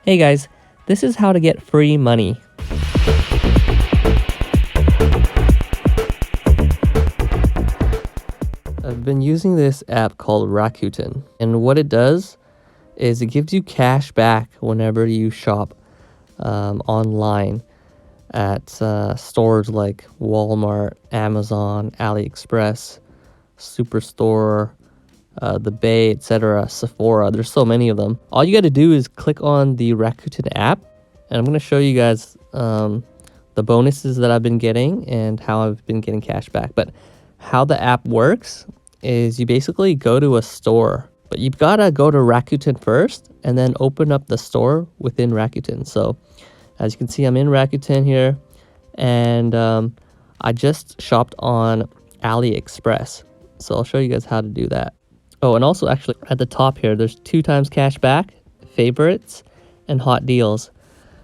Hey guys, this is how to get free money. I've been using this app called Rakuten, and what it does is it gives you cash back whenever you shop online at stores like Walmart, Amazon, AliExpress, Superstore, the Bay, etc., Sephora. There's so many of them. All you got to do is click on the Rakuten app, and I'm going to show you guys the bonuses that I've been getting and how I've been getting cash back. But how the app works is you basically go to a store, but you've got to go to Rakuten first and then open up the store within Rakuten. So as you can see, I'm in Rakuten here, and I just shopped on AliExpress. So I'll show you guys how to do that. Oh, and also actually at the top here, there's 2 times cash back, favorites, and hot deals.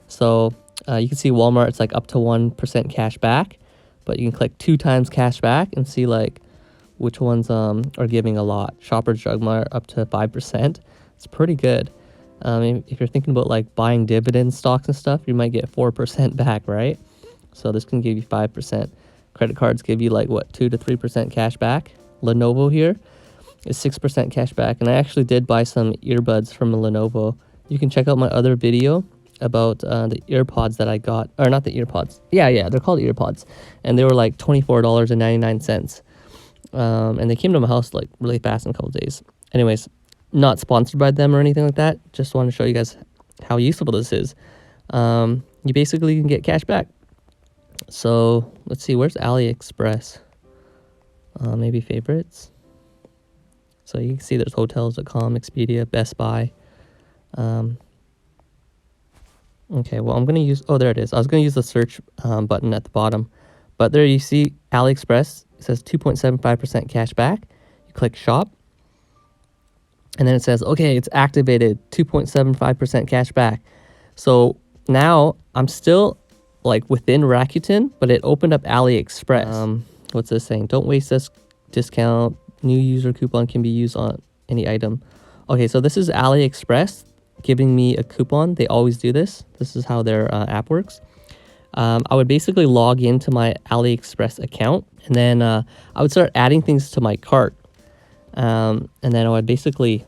So you can see Walmart, it's like up to 1% cash back, but you can click 2 times cash back and see like which ones are giving a lot. Shoppers Drug Mart up to 5%. It's pretty good. If you're thinking about like buying dividend stocks and stuff, you might get 4% back, right? So this can give you 5%. Credit cards give you like what, 2 to 3% cash back. Lenovo here is 6% cash back, and I actually did buy some earbuds from Lenovo. You can check out my other video about the earpods that I got, or not the earpods. Yeah, they're called earpods, and they were like $24.99. And they came to my house like really fast in a couple days. Anyways, not sponsored by them or anything like that. Just want to show you guys how useful this is. You basically can get cash back. So let's see, where's AliExpress? Maybe favorites. So you can see there's hotels.com, Expedia, Best Buy. Okay, well, I'm going to use, oh, there it is. I was going to use the search button at the bottom. But there you see AliExpress. It says 2.75% cash back. You click shop. And then it says, okay, it's activated, 2.75% cash back. So now I'm still like within Rakuten, but it opened up AliExpress. What's this saying? Don't waste this discount. New user coupon can be used on any item. Okay, so this is AliExpress giving me a coupon. They always do this. This is how their app works. I would basically log into my AliExpress account, and then I would start adding things to my cart. And then I would basically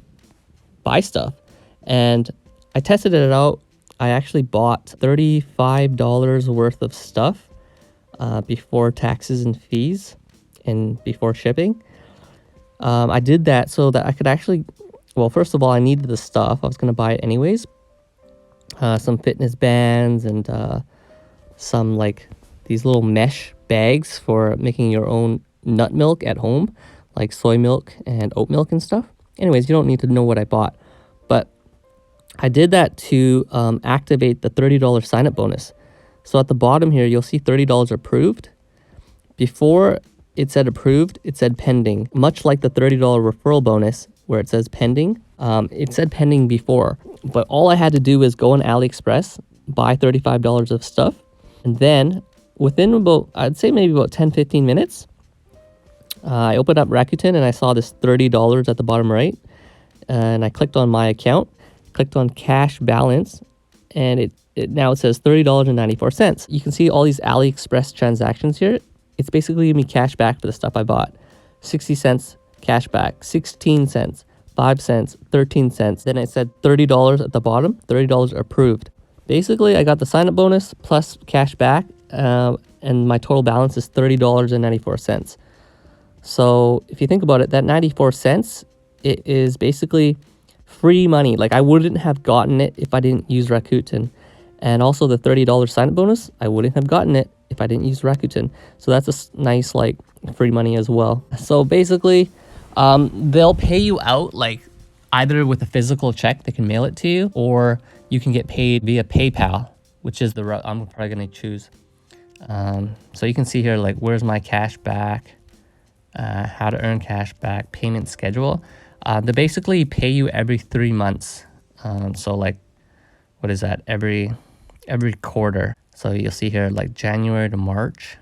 buy stuff. And I tested it out. I actually bought $35 worth of stuff before taxes and fees and before shipping. I did that so that I could actually, well, first of all, I needed the stuff. I was going to buy it anyways. Some fitness bands and some like these little mesh bags for making your own nut milk at home, like soy milk and oat milk and stuff. Anyways, you don't need to know what I bought, but I did that to activate the $30 sign-up bonus. So at the bottom here, you'll see $30 approved. Before it said approved, it said pending. Much like the $30 referral bonus where it says pending, it said pending before. But all I had to do was go on AliExpress, buy $35 of stuff, and then within about, I'd say maybe about 10-15 minutes, I opened up Rakuten and I saw this $30 at the bottom right. And I clicked on my account, clicked on cash balance, and it now it says $30.94. You can see all these AliExpress transactions here. It's basically giving me cash back for the stuff I bought. 60 cents cash back, 16 cents, 5 cents, 13 cents. Then it said $30 at the bottom, $30 approved. Basically, I got the sign-up bonus plus cash back, and my total balance is $30.94. So if you think about it, that 94 cents, it is basically free money. Like I wouldn't have gotten it if I didn't use Rakuten. And also the $30 sign-up bonus, I wouldn't have gotten it if I didn't use Rakuten. So that's a nice like free money as well. So basically, they'll pay you out like either with a physical check, they can mail it to you, or you can get paid via PayPal, which is the route I'm probably going to choose. So you can see here, like, where's my cash back, how to earn cash back, payment schedule. They basically pay you every 3 months. So like, what is that? Every quarter. So you'll see here like January to March,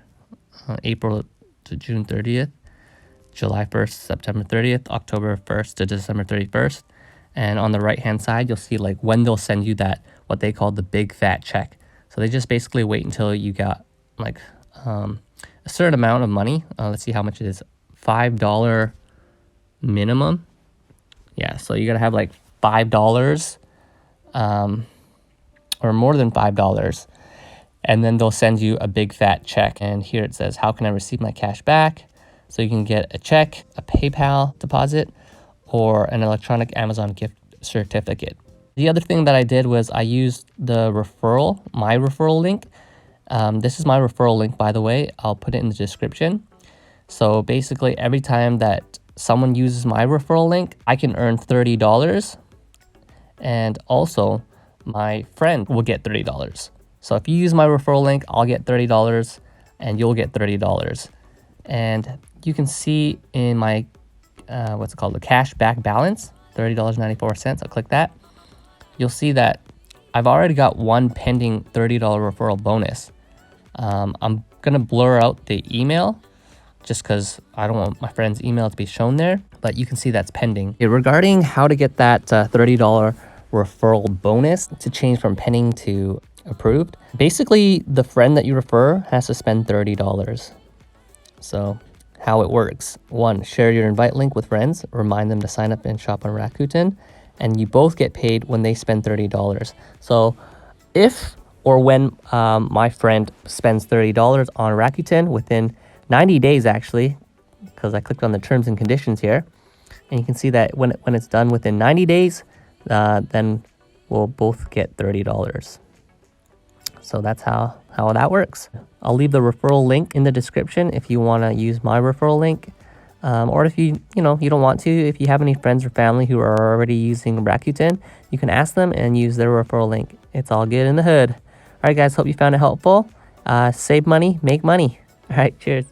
April to June 30th, July 1st, September 30th, October 1st to December 31st. And on the right hand side, you'll see like when they'll send you that what they call the big fat check. So they just basically wait until you got like a certain amount of money. Let's see how much it is. $5 minimum. Yeah, so you gotta have like $5 or more than $5, and then they'll send you a big fat check. And here it says, how can I receive my cash back? So you can get a check, a PayPal deposit, or an electronic Amazon gift certificate. The other thing that I did was I used the referral, my referral link. This is my referral link, by the way. I'll put it in the description. So basically, every time that someone uses my referral link, I can earn $30. And also, my friend will get $30. So if you use my referral link, I'll get $30 and you'll get $30. And you can see in my, what's it called, the cash back balance, $30.94. I'll click that. You'll see that I've already got one pending $30 referral bonus. I'm going to blur out the email just because I don't want my friend's email to be shown there, but you can see that's pending. Okay, regarding how to get that $30 referral bonus to change from pending to approved, basically the friend that you refer has to spend $30. So how it works: 1, share your invite link with friends, remind them to sign up and shop on Rakuten, and you both get paid when they spend $30. So if or when my friend spends $30 on Rakuten within 90 days, actually, because I clicked on the terms and conditions here, and you can see that when it's done within 90 days, then we'll both get $30. So that's how that works. I'll leave the referral link in the description if you want to use my referral link. Or if you don't want to, if you have any friends or family who are already using Rakuten, you can ask them and use their referral link. It's all good in the hood. All right, guys, hope you found it helpful. Save money, make money. All right, cheers.